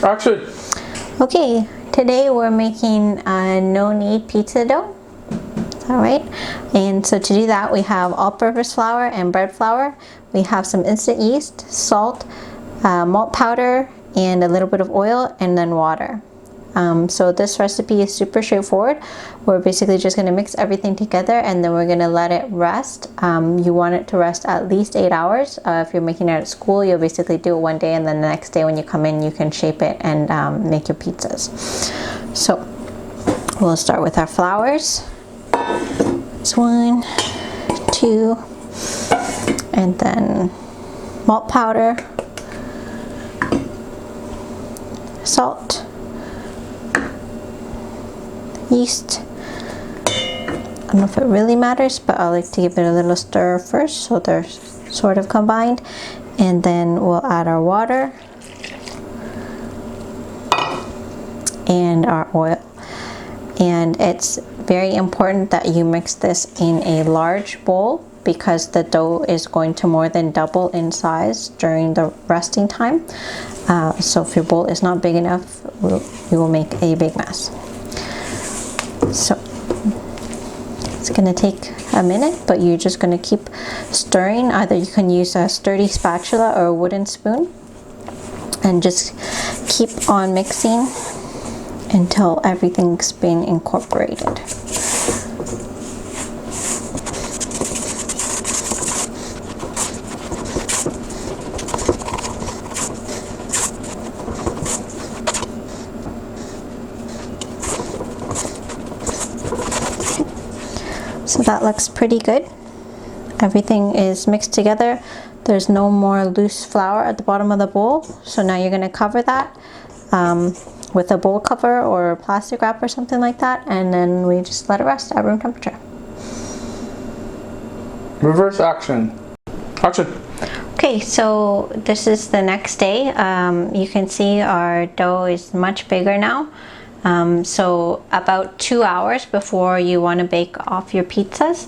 Action! Okay, today we're making a no-knead pizza dough. Alright, and so to do that we have all-purpose flour and bread flour. We have some instant yeast, salt, malt powder, and a little bit of oil, and then water. So this recipe is super straightforward. We're basically just going to mix everything together and then we're going to let it rest. You want it to rest at least 8 hours. If you're making it at school, you'll basically do it one day and then the next day when you come in you can shape it and make your pizzas. So we'll start with our flours. It's 1, 2, and then malt powder, salt, yeast. I don't know if it really matters, but I like to give it a little stir first so they're sort of combined, and then we'll add our water and our oil. And it's very important that you mix this in a large bowl because the dough is going to more than double in size during the resting time. So if your bowl is not big enough, you will make a big mess. So it's going to take a minute, but you're just going to keep stirring. Either you can use a sturdy spatula or a wooden spoon and just keep on mixing until everything's been incorporated. So that looks pretty good. Everything is mixed together. There's no more loose flour at the bottom of the bowl. So now you're going to cover that with a bowl cover or plastic wrap or something like that, and then we just let it rest at room temperature. Reverse action. Action. Okay, so this is the next day. You can see our dough is much bigger now. So about 2 hours before you want to bake off your pizzas,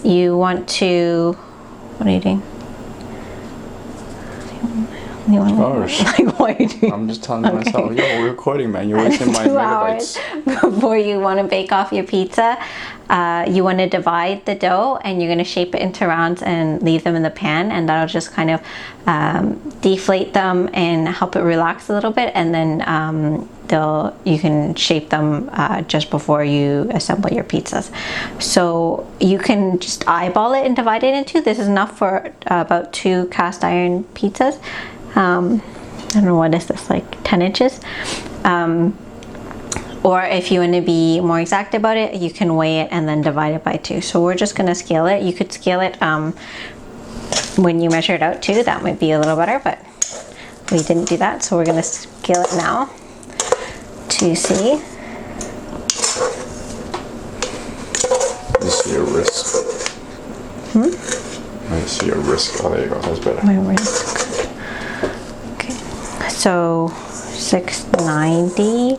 you want to, what are you doing? You want like, what are you doing? I'm just telling myself, yo, we're recording, man. You're wasting my 2 megabytes. hours before you want to bake off your pizza, you want to divide the dough and you're going to shape it into rounds and leave them in the pan, and that'll just kind of deflate them and help it relax a little bit, and then you can shape them just before you assemble your pizzas. So you can just eyeball it and divide it in two. This is enough for about 2 cast iron pizzas. I don't know, what is this, like 10 inches? Or if you want to be more exact about it, you can weigh it and then divide it by 2. So we're just going to scale it. You could scale it when you measure it out too. That might be a little better, but we didn't do that. So we're going to scale it now to see. You see a wrist. I see a wrist. Oh, there you go. That's better. My wrist. Okay. So 690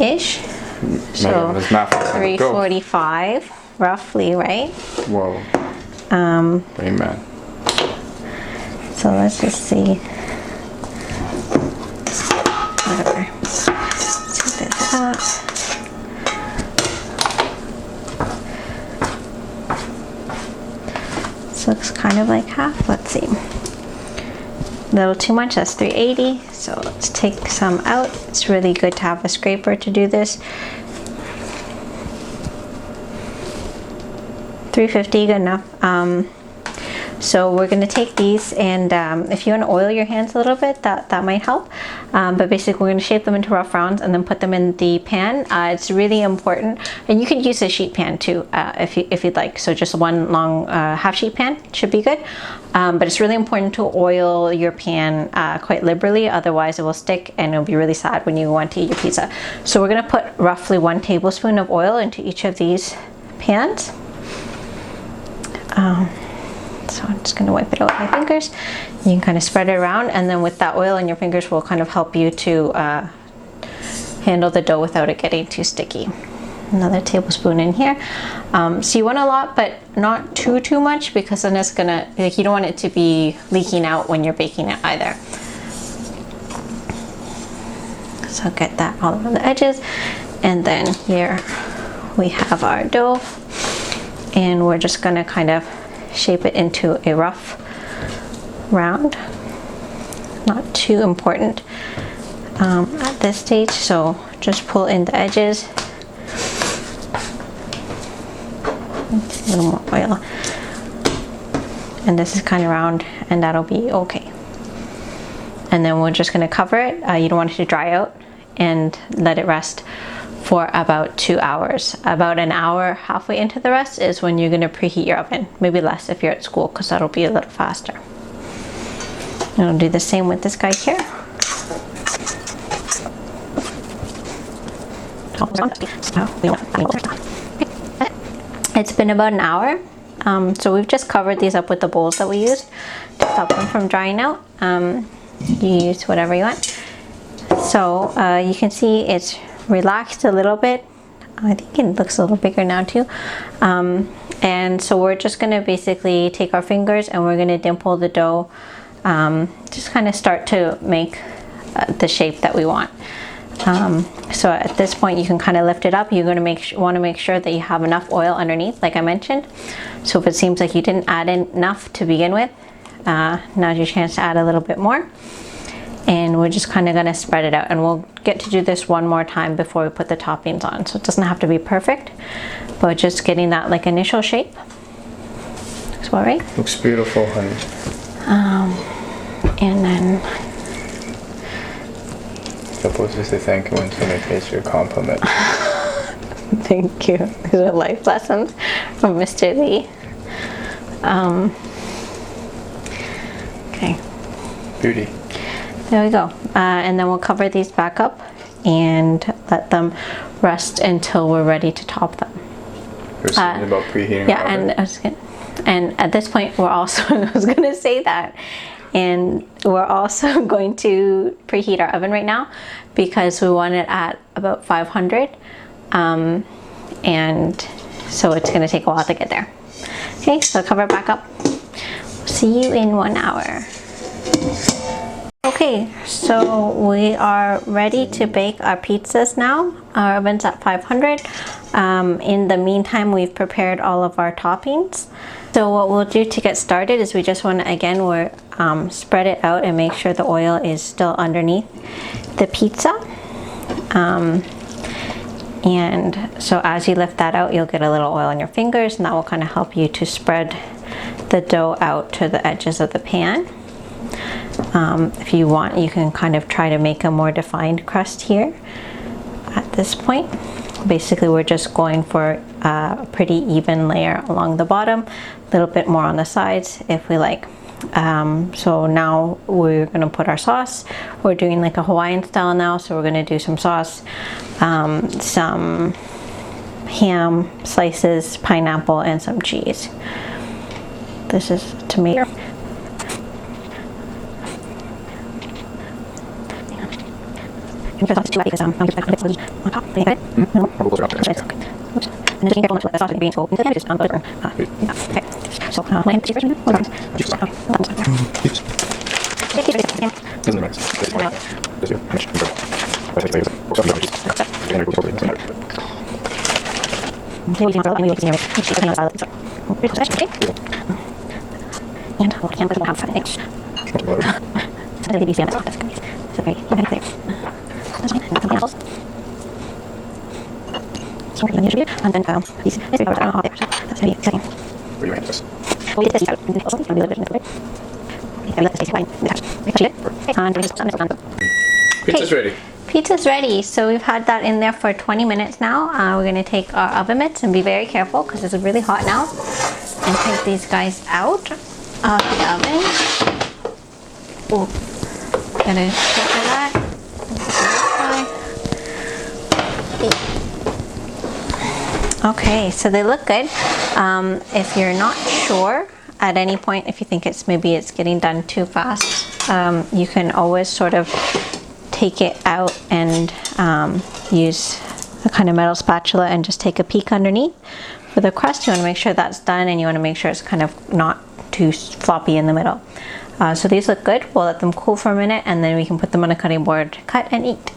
ish. So 345 roughly, right? Whoa. Amen. So let's just see. Whatever. Let's take this out. This looks kind of like half. Let's see. A little too much, that's 380. So let's take some out. It's really good to have a scraper to do this. 350, good enough. So we're going to take these, and if you want to oil your hands a little bit, that might help. But basically we're going to shape them into rough rounds and then put them in the pan. It's really important, and you could use a sheet pan too if you'd like. So just one long half sheet pan should be good. But it's really important to oil your pan quite liberally, otherwise it will stick and it'll be really sad when you want to eat your pizza. So we're going to put roughly 1 tablespoon of oil into each of these pans. So I'm just going to wipe it out with my fingers. You can kind of spread it around, and then with that oil in your fingers will kind of help you to handle the dough without it getting too sticky. Another tablespoon in here. So you want a lot, but not too much, because then it's gonna, like, you don't want it to be leaking out when you're baking it either. So get that all around the edges. And then here we have our dough, and we're just gonna kind of shape it into a rough round. Not too important at this stage, so just pull in the edges. A little more oil. And this is kind of round, and that'll be okay. And then we're just gonna cover it. You don't want it to dry out, and let it rest for about 2 hours. About an hour halfway into the rest is when you're gonna preheat your oven. Maybe less if you're at school, because that'll be a little faster. And I'll do the same with this guy here. It's been about an hour. So we've just covered these up with the bowls that we used to stop them from drying out. You use whatever you want. So you can see it's relaxed a little bit. I think it looks a little bigger now too. And so we're just gonna basically take our fingers and we're gonna dimple the dough. Just kind of start to make the shape that we want. So at this point you can kind of lift it up. You're going to want to make sure that you have enough oil underneath, like I mentioned. So if it seems like you didn't add enough to begin with, now's your chance to add a little bit more. And we're just kind of going to spread it out, and we'll get to do this one more time before we put the toppings on. So it doesn't have to be perfect, but just getting that like initial shape. Looks all right. Looks beautiful, honey. And then Supposed to say thank you when somebody pays your compliment. thank you. These are life lessons from Mr. Lee. Okay. Beauty. There we go. And then we'll cover these back up and let them rest until we're ready to top them. You're saying about preheating. Yeah, and at this point we're also I was gonna say that. And we're also going to preheat our oven right now because we want it at about 500. And so it's going to take a while to get there. Okay, so cover it back up. See you in 1 hour. Okay, so we are ready to bake our pizzas now. Our oven's at 500. In the meantime, we've prepared all of our toppings. So what we'll do to get started is we just want to, again, spread it out and make sure the oil is still underneath the pizza. And so as you lift that out, you'll get a little oil on your fingers, and that will kind of help you to spread the dough out to the edges of the pan. If you want, you can kind of try to make a more defined crust here at this point. Basically, we're just going for a pretty even layer along the bottom, a little bit more on the sides if we like. So now we're gonna put our sauce. We're doing like a Hawaiian style now, so we're gonna do some sauce, some ham slices, pineapple, and some cheese. This is tomato. And just too because I'm just going to put on top. Okay. And just being careful not to let the sausage beans go into the edges. Okay. So, lamb cheese version. And then these are hot there, so that's very exciting. Where do you hand this? We'll get this out. And also, it's going to be a little bit in this way. Pizza's ready. Pizza's ready. So we've had that in there for 20 minutes now. We're going to take our oven mitts and be very careful because it's really hot now. And take these guys out of the oven. Oh, gonna filter that. Okay, so they look good. If you're not sure at any point, if you think maybe it's getting done too fast, you can always sort of take it out and use a kind of metal spatula and just take a peek underneath. For the crust, you want to make sure that's done, and you want to make sure it's kind of not too floppy in the middle. So these look good. We'll let them cool for a minute, and then we can put them on a cutting board, cut and eat.